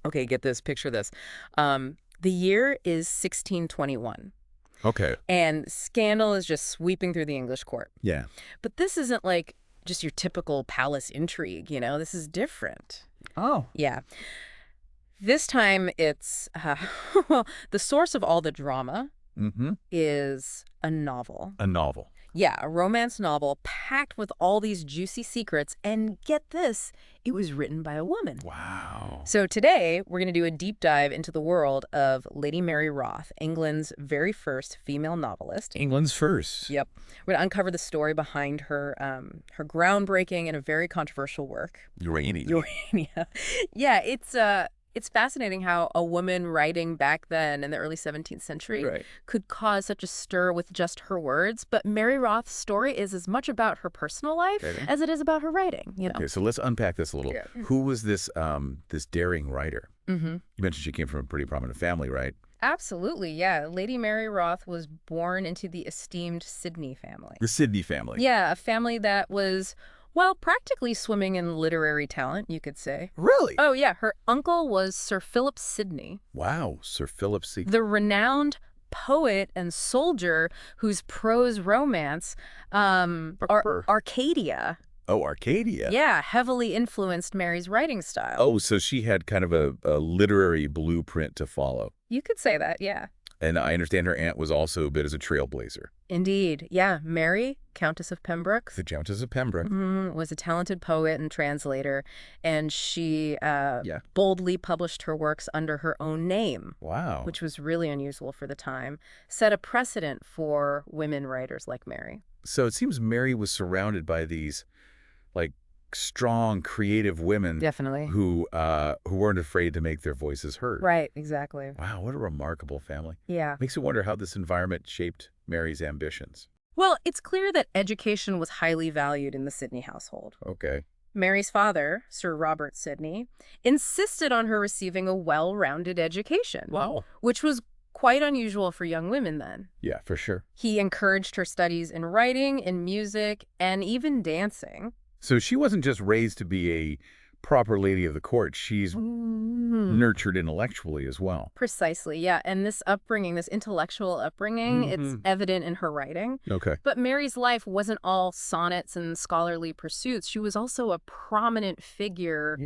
Okay, get this, picture this. The year is 1621, Okay. and scandal is just sweeping through the English court. Yeah. But this isn't like just your typical palace intrigue, This is different. Oh. Yeah. This time it's, well, the source of all the drama Mm-hmm. is a novel. A novel. Yeah, a romance novel packed with all these juicy secrets. And get this, it was written by a woman. Wow. So today, we're going to do a deep dive into the world of Lady Mary Wroth, England's very first female novelist. England's first. Yep. We're going to uncover the story behind her her groundbreaking and a very controversial work. Urania. Yeah, it's fascinating how a woman writing back then in the early 17th century Right. could cause such a stir with just her words. But Mary Roth's story is as much about her personal life Okay. as it is about her writing, Okay, so let's unpack this a little. Yeah. Who was this this daring writer? Mm-hmm. You mentioned she came from a pretty prominent family, right? Absolutely, yeah. Lady Mary Wroth was born into the esteemed Sidney family. The Sidney family. Yeah, a family that was, well, practically swimming in literary talent, you could say. Really? Oh, yeah. Her uncle was Sir Philip Sidney, Wow, Sir Philip Sidney. the renowned poet and soldier whose prose romance, Arcadia, Oh, Arcadia. yeah, heavily influenced Mary's writing style. Oh, so she had kind of a literary blueprint to follow. You could say that, yeah. And I understand her aunt was also a bit as a trailblazer. Indeed, yeah. Mary, Countess of Pembroke, The Countess of Pembroke. was a talented poet and translator, and she boldly published her works under her own name, Wow. which was really unusual for the time, set a precedent for women writers like Mary. So it seems Mary was surrounded by these, like, strong, creative women Definitely. who weren't afraid to make their voices heard. Right, exactly. Wow, what a remarkable family. Yeah. Makes you wonder how this environment shaped Mary's ambitions. Well, it's clear that education was highly valued in the Sidney household. Okay. Mary's father, Sir Robert Sidney, insisted on her receiving a well-rounded education. Wow. Which was quite unusual for young women then. Yeah, for sure. He encouraged her studies in writing, in music, and even dancing. So she wasn't just raised to be a proper lady of the court. She's nurtured intellectually as well. Precisely, yeah. And this upbringing, this intellectual upbringing, it's evident in her writing. Okay. But Mary's life wasn't all sonnets and scholarly pursuits. She was also a prominent figure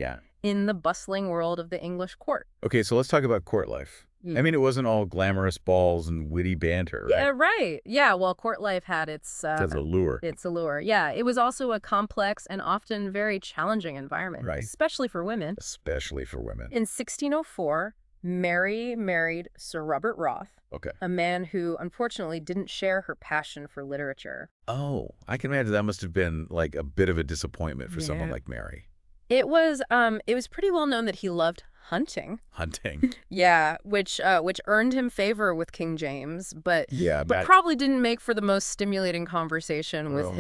in the bustling world of the English court. Okay, so let's talk about court life. I mean, it wasn't all glamorous balls and witty banter, right? Yeah, right. Yeah, well, court life had its allure. Its allure. Yeah, it was also a complex and often very challenging environment, Right. especially for women. Especially for women. In 1604, Mary married Sir Robert Wroth, Okay. a man who unfortunately didn't share her passion for literature. Oh, I can imagine that must have been like a bit of a disappointment for someone Yeah. like Mary. It was pretty well known that he loved hunting. Hunting. Yeah, which earned him favor with King James, but Yeah, but probably didn't make for the most stimulating conversation with Oh.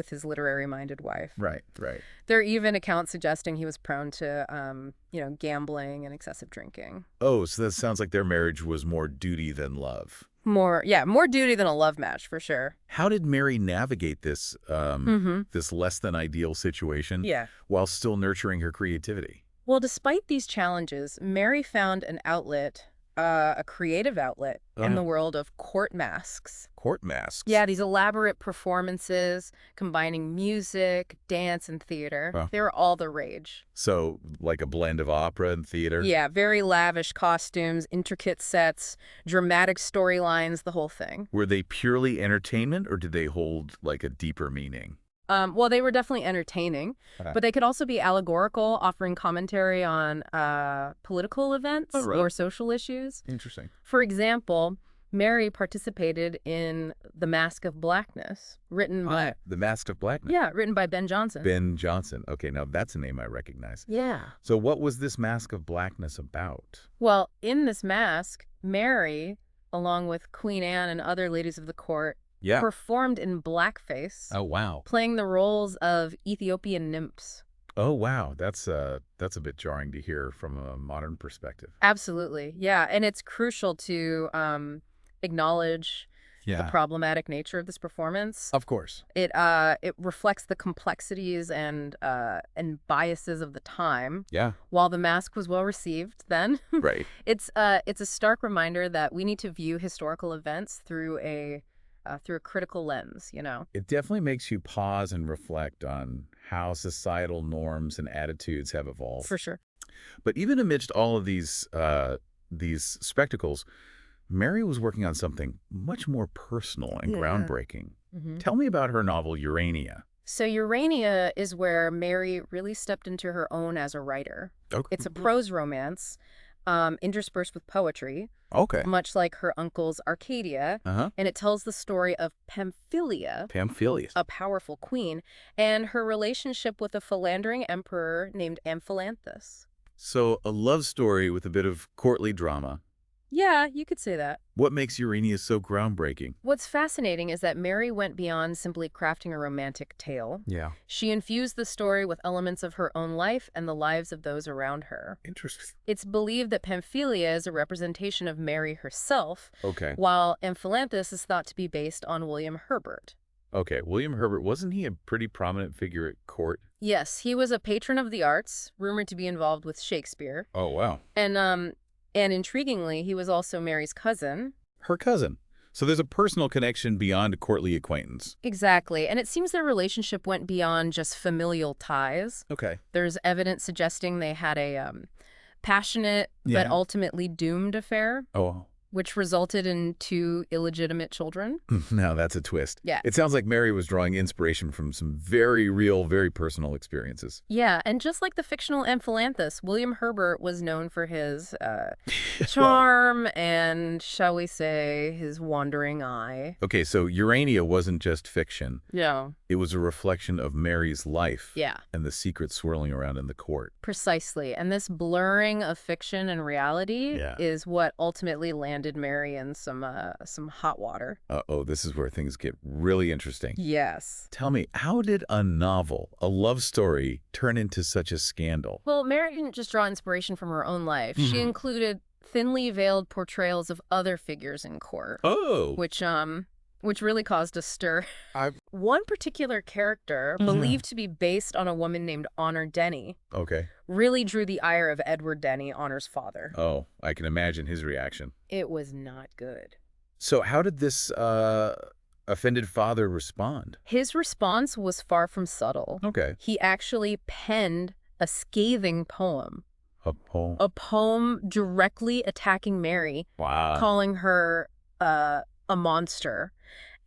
his literary-minded wife. Right, right. There are even accounts suggesting he was prone to gambling and excessive drinking. Oh, so that sounds like their marriage was more duty than love. More duty than a love match for sure. How did Mary navigate this this less than ideal situation Yeah. while still nurturing her creativity? Well, despite these challenges, Mary found an outlet, a creative outlet in the world of court masks. Court masks? Yeah, these elaborate performances combining music, dance, and theater. Wow. They were all the rage. So like a blend of opera and theater? Yeah, very lavish costumes, intricate sets, dramatic storylines, the whole thing. Were they purely entertainment or did they hold like a deeper meaning? Well, they were definitely entertaining, but they could also be allegorical, offering commentary on political events or social issues. Interesting. For example, Mary participated in The Mask of Blackness, written by... The Mask of Blackness? Yeah, written by Ben Jonson. Ben Jonson. Okay, now that's a name I recognize. Yeah. So what was this Mask of Blackness about? Well, in this mask, Mary, along with Queen Anne and other ladies of the court, performed in blackface. Oh, wow. Playing the roles of Ethiopian nymphs. Oh, wow. That's a bit jarring to hear from a modern perspective. Absolutely. Yeah. And it's crucial to acknowledge the problematic nature of this performance. Of course. It reflects the complexities and biases of the time. Yeah. While The Mask was well received then, Right. it's a stark reminder that we need to view historical events through a critical lens, you know. It definitely makes you pause and reflect on how societal norms and attitudes have evolved. For sure. But even amidst all of these spectacles, Mary was working on something much more personal and groundbreaking. Tell me about her novel, Urania. So Urania is where Mary really stepped into her own as a writer. Okay. It's a prose romance, interspersed with poetry, Okay. much like her uncle's Arcadia, and it tells the story of Pamphylia, a powerful queen, and her relationship with a philandering emperor named Amphilanthus. So a love story with a bit of courtly drama. Yeah, you could say that. What makes Urania so groundbreaking? What's fascinating is that Mary went beyond simply crafting a romantic tale. Yeah. She infused the story with elements of her own life and the lives of those around her. Interesting. It's believed that Pamphylia is a representation of Mary herself, while Amphilanthus is thought to be based on William Herbert. Okay, William Herbert, wasn't he a pretty prominent figure at court? Yes, he was a patron of the arts, rumored to be involved with Shakespeare. Oh, wow. And intriguingly, he was also Mary's cousin. Her cousin. So there's a personal connection beyond a courtly acquaintance. Exactly. And it seems their relationship went beyond just familial ties. Okay. There's evidence suggesting they had a passionate but ultimately doomed affair. Oh. Which resulted in 2 illegitimate children. Now that's a twist. Yeah. It sounds like Mary was drawing inspiration from some very real, very personal experiences. Yeah, and just like the fictional Amphilanthus, William Herbert was known for his charm and, shall we say, his wandering eye. Okay, so Urania wasn't just fiction. Yeah. It was a reflection of Mary's life. Yeah. And the secrets swirling around in the court. Precisely. And this blurring of fiction and reality is what ultimately landed Mary in some hot water. Uh-oh, this is where things get really interesting. Yes. Tell me, how did a novel, a love story, turn into such a scandal? Well, Mary didn't just draw inspiration from her own life. She included thinly veiled portrayals of other figures in court. Oh. Which really caused a stir. One particular character, believed to be based on a woman named Honor Denny, really drew the ire of Edward Denny, Honor's father. Oh, I can imagine his reaction. It was not good. So how did this offended father respond? His response was far from subtle. Okay. He actually penned a scathing poem. A poem? A poem directly attacking Mary, calling her a monster,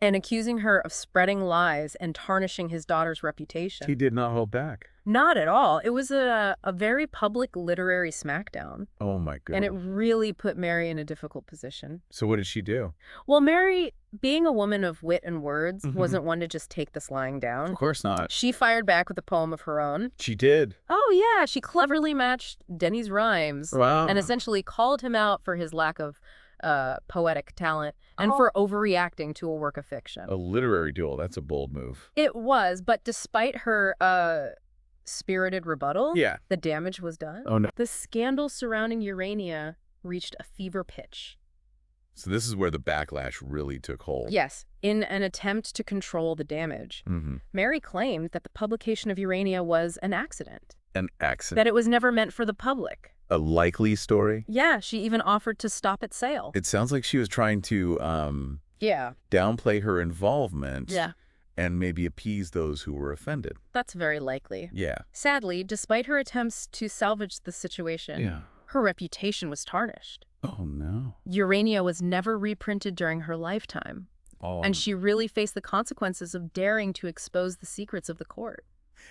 and accusing her of spreading lies and tarnishing his daughter's reputation. He did not hold back. Not at all. It was a very public literary smackdown. Oh, my goodness. And it really put Mary in a difficult position. So what did she do? Well, Mary, being a woman of wit and words, wasn't one to just take this lying down. Of course not. She fired back with a poem of her own. She did? Oh, yeah. She cleverly matched Denny's rhymes. Wow. And essentially called him out for his lack of poetic talent and for overreacting to a work of fiction. A literary duel. That's a bold move. It was, but despite her spirited rebuttal, the damage was done. Oh, no. The scandal surrounding Urania reached a fever pitch. So this is where the backlash really took hold. Yes. In an attempt to control the damage, Mary claimed that the publication of Urania was an accident. An accident? That it was never meant for the public. A likely story? Yeah, she even offered to stop its sale. It sounds like she was trying to downplay her involvement and maybe appease those who were offended. That's very likely. Yeah. Sadly, despite her attempts to salvage the situation, her reputation was tarnished. Oh, no. Urania was never reprinted during her lifetime. Oh. And she really faced the consequences of daring to expose the secrets of the court.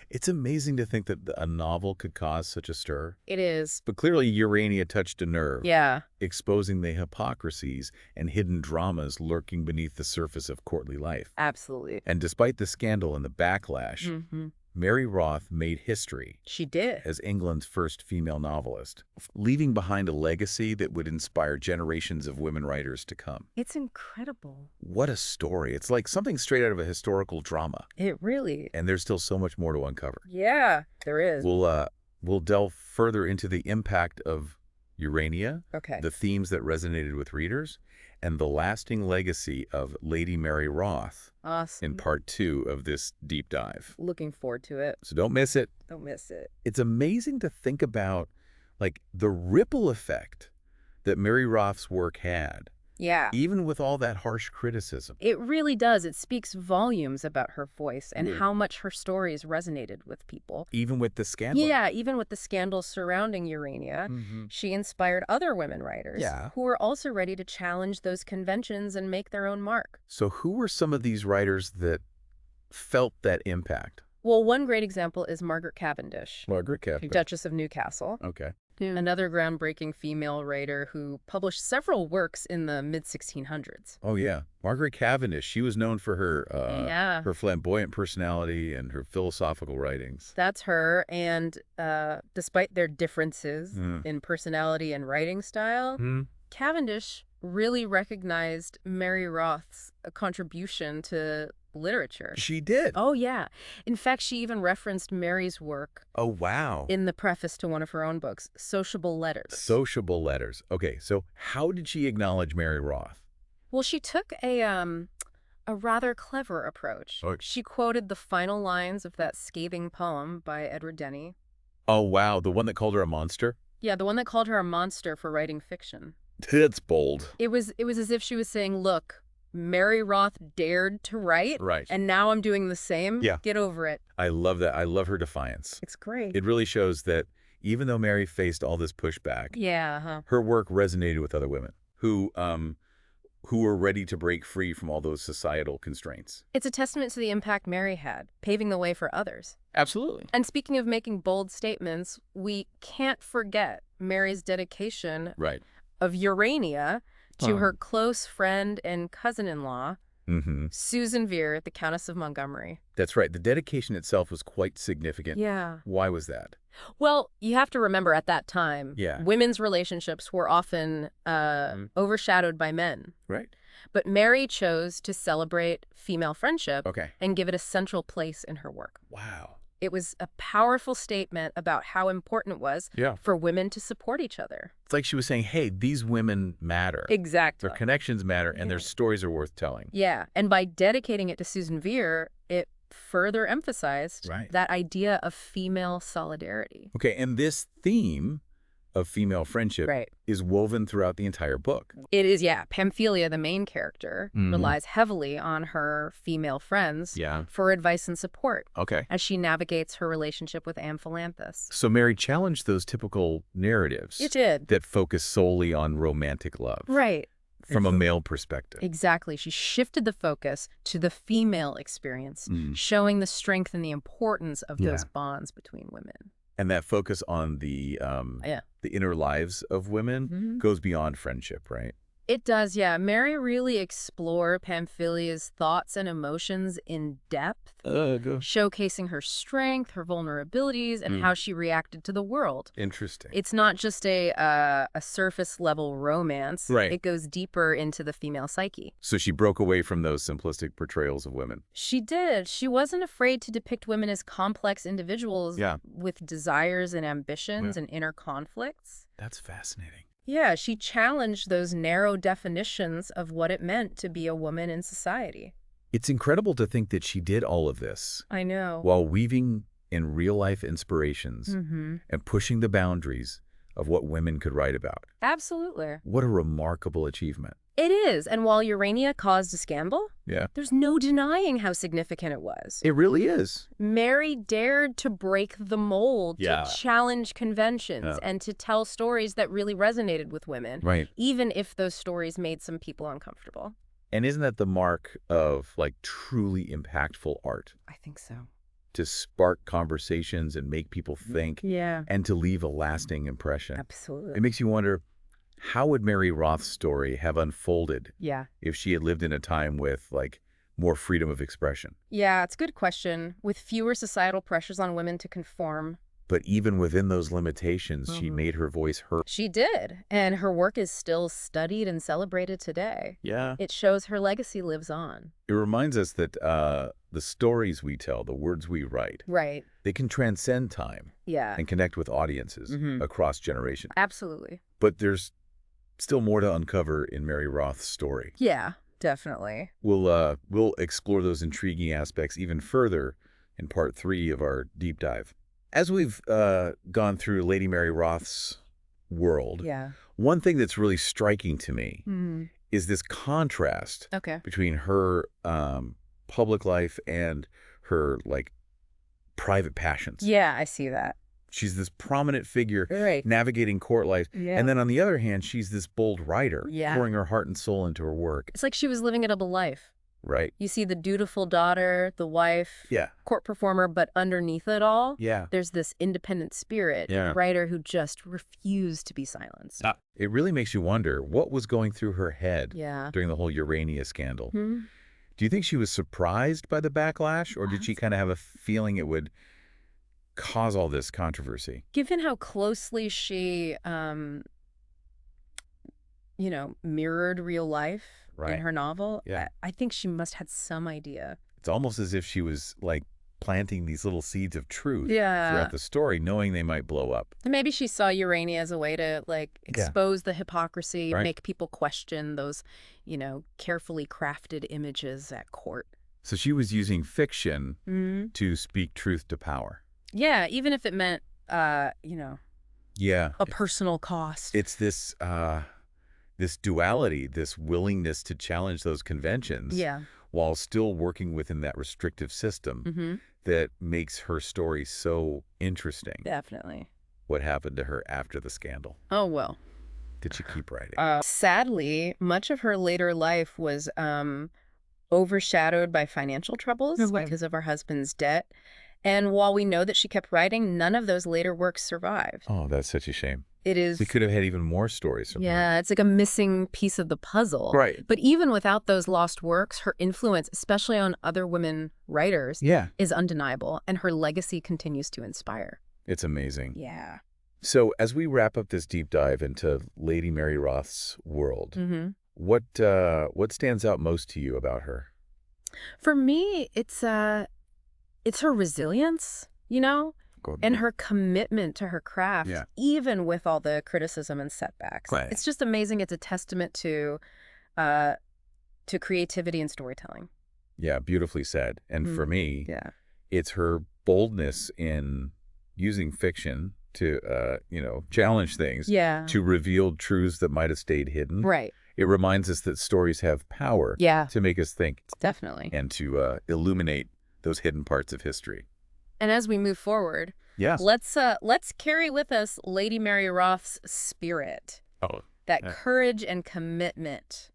It's amazing to think that a novel could cause such a stir. It is. But clearly Urania touched a nerve. Yeah. Exposing the hypocrisies and hidden dramas lurking beneath the surface of courtly life. Absolutely. And despite the scandal and the backlash, Mary Wroth made history. She did. As England's first female novelist, leaving behind a legacy that would inspire generations of women writers to come. It's incredible. What a story. It's like something straight out of a historical drama. It really. And there's still so much more to uncover. Yeah, there is. We'll delve further into the impact of Urania, Okay. the themes that resonated with readers, and the lasting legacy of Lady Mary Wroth in Awesome. part 2 of this deep dive. Looking forward to it. So don't miss it. Don't miss it. It's amazing to think about, like, the ripple effect that Mary Roth's work had, Yeah. even with all that harsh criticism. It really does. It speaks volumes about her voice and how much her stories resonated with people. Even with the scandal. Yeah, even with the scandals surrounding Urania, she inspired other women writers who were also ready to challenge those conventions and make their own mark. So who were some of these writers that felt that impact? Well, one great example is Margaret Cavendish, Margaret Cavendish. Duchess of Newcastle. Okay. Another groundbreaking female writer who published several works in the mid-1600s. Oh, yeah. Margaret Cavendish, she was known for her flamboyant personality and her philosophical writings. That's her, and despite their differences in personality and writing style, Cavendish really recognized Mary Roth's contribution to literature. She did? Oh, yeah. In fact, she even referenced Mary's work. Oh, wow. In the preface to one of her own books, Sociable Letters. Sociable Letters. Okay, so how did she acknowledge Mary Wroth? Well, she took a rather clever approach. Okay. She quoted the final lines of that scathing poem by Edward Denny. Oh, wow. The one that called her a monster? Yeah, the one that called her a monster for writing fiction. That's bold. It was as if she was saying, look, Mary Wroth dared to write, and now I'm doing the same. Yeah. Get over it. I love that. I love her defiance. It's great. It really shows that even though Mary faced all this pushback, her work resonated with other women who were ready to break free from all those societal constraints. It's a testament to the impact Mary had, paving the way for others. Absolutely. And speaking of making bold statements, we can't forget Mary's dedication of Urania to her close friend and cousin-in-law, Susan Vere, the Countess of Montgomery. That's right. The dedication itself was quite significant. Yeah. Why was that? Well, you have to remember at that time, women's relationships were often overshadowed by men. Right. But Mary chose to celebrate female friendship and give it a central place in her work. Wow. It was a powerful statement about how important it was for women to support each other. It's like she was saying, hey, these women matter. Exactly. Their connections matter, and their stories are worth telling. Yeah, and by dedicating it to Susan Vere, it further emphasized that idea of female solidarity. Okay, and this theme of female friendship is woven throughout the entire book. It is, yeah. Pamphylia, the main character, relies heavily on her female friends for advice and support as she navigates her relationship with Amphilanthus. So Mary challenged those typical narratives that focus solely on romantic love. Right. From a male perspective. Exactly. She shifted the focus to the female experience, showing the strength and the importance of those bonds between women. And that focus on the inner lives of women goes beyond friendship, right? It does, yeah. Mary really explored Pamphilia's thoughts and emotions in depth, showcasing her strength, her vulnerabilities, and how she reacted to the world. Interesting. It's not just a surface-level romance. Right. It goes deeper into the female psyche. So she broke away from those simplistic portrayals of women. She did. She wasn't afraid to depict women as complex individuals with desires and ambitions and inner conflicts. That's fascinating. Yeah, she challenged those narrow definitions of what it meant to be a woman in society. It's incredible to think that she did all of this. I know. While weaving in real-life inspirations and pushing the boundaries of what women could write about. Absolutely. What a remarkable achievement. It is. And while Urania caused a scandal, there's no denying how significant it was. It really is. Mary dared to break the mold, to challenge conventions, and to tell stories that really resonated with women, even if those stories made some people uncomfortable. And isn't that the mark of, like, truly impactful art? I think so. To spark conversations and make people think, and to leave a lasting impression. Absolutely. It makes you wonder, how would Mary Roth's story have unfolded if she had lived in a time with, like, more freedom of expression? Yeah, it's a good question. With fewer societal pressures on women to conform. But even within those limitations, she made her voice heard. She did. And her work is still studied and celebrated today. Yeah. It shows her legacy lives on. It reminds us that the stories we tell, the words we write, they can transcend time and connect with audiences across generations. Absolutely. But there's still more to uncover in Mary Roth's story. Yeah, definitely. We'll explore those intriguing aspects even further in part 3 of our deep dive. As we've gone through Lady Mary Roth's world, one thing that's really striking to me is this contrast between her public life and her private passions. Yeah, I see that. She's this prominent figure navigating court life. Yeah. And then on the other hand, she's this bold writer pouring her heart and soul into her work. It's like she was living a double life. Right. You see the dutiful daughter, the wife, court performer, but underneath it all, there's this independent spirit, writer who just refused to be silenced. It really makes you wonder what was going through her head during the whole Urania scandal. Do you think she was surprised by the backlash, or did she kind of have a feeling it would cause all this controversy? Given how closely she, mirrored real life in her novel, I think she must have had some idea. It's almost as if she was planting these little seeds of truth throughout the story, knowing they might blow up. And maybe she saw Urania as a way to expose the hypocrisy, make people question those, carefully crafted images at court. So she was using fiction to speak truth to power. Yeah, even if it meant, a personal cost. It's this duality, this willingness to challenge those conventions while still working within that restrictive system that makes her story so interesting. Definitely. What happened to her after the scandal? Oh, well. Did she keep writing? Sadly, much of her later life was overshadowed by financial troubles because of her husband's debt. And while we know that she kept writing, none of those later works survived. Oh, that's such a shame. It is. We could have had even more stories from her. It's like a missing piece of the puzzle. Right. But even without those lost works, her influence, especially on other women writers, is undeniable. And her legacy continues to inspire. It's amazing. Yeah. So as we wrap up this deep dive into Lady Mary Roth's world, what stands out most to you about her? For me, it's her resilience, and her commitment to her craft, even with all the criticism and setbacks. Right. It's just amazing. It's a testament to creativity and storytelling. Yeah, beautifully said. And for me, it's her boldness in using fiction to, challenge things, to reveal truths that might have stayed hidden. Right. It reminds us that stories have power to make us think. Definitely. And to illuminate those hidden parts of history. And as we move forward, let's carry with us Lady Mary Roth's spirit. That courage and commitment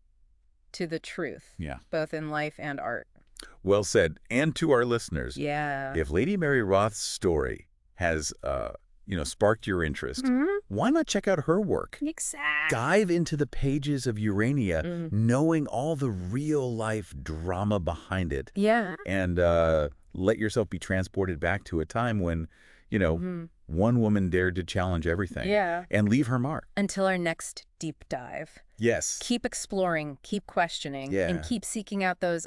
to the truth, both in life and art. Well said. And to our listeners, if Lady Mary Roth's story has sparked your interest, why not check out her work? Exactly. Dive into the pages of Urania, knowing all the real-life drama behind it. Yeah. And let yourself be transported back to a time when, one woman dared to challenge everything. And leave her mark. Until our next deep dive. Yes. Keep exploring, keep questioning, and keep seeking out those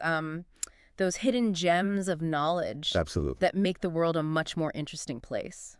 hidden gems of knowledge. Absolutely. That make the world a much more interesting place.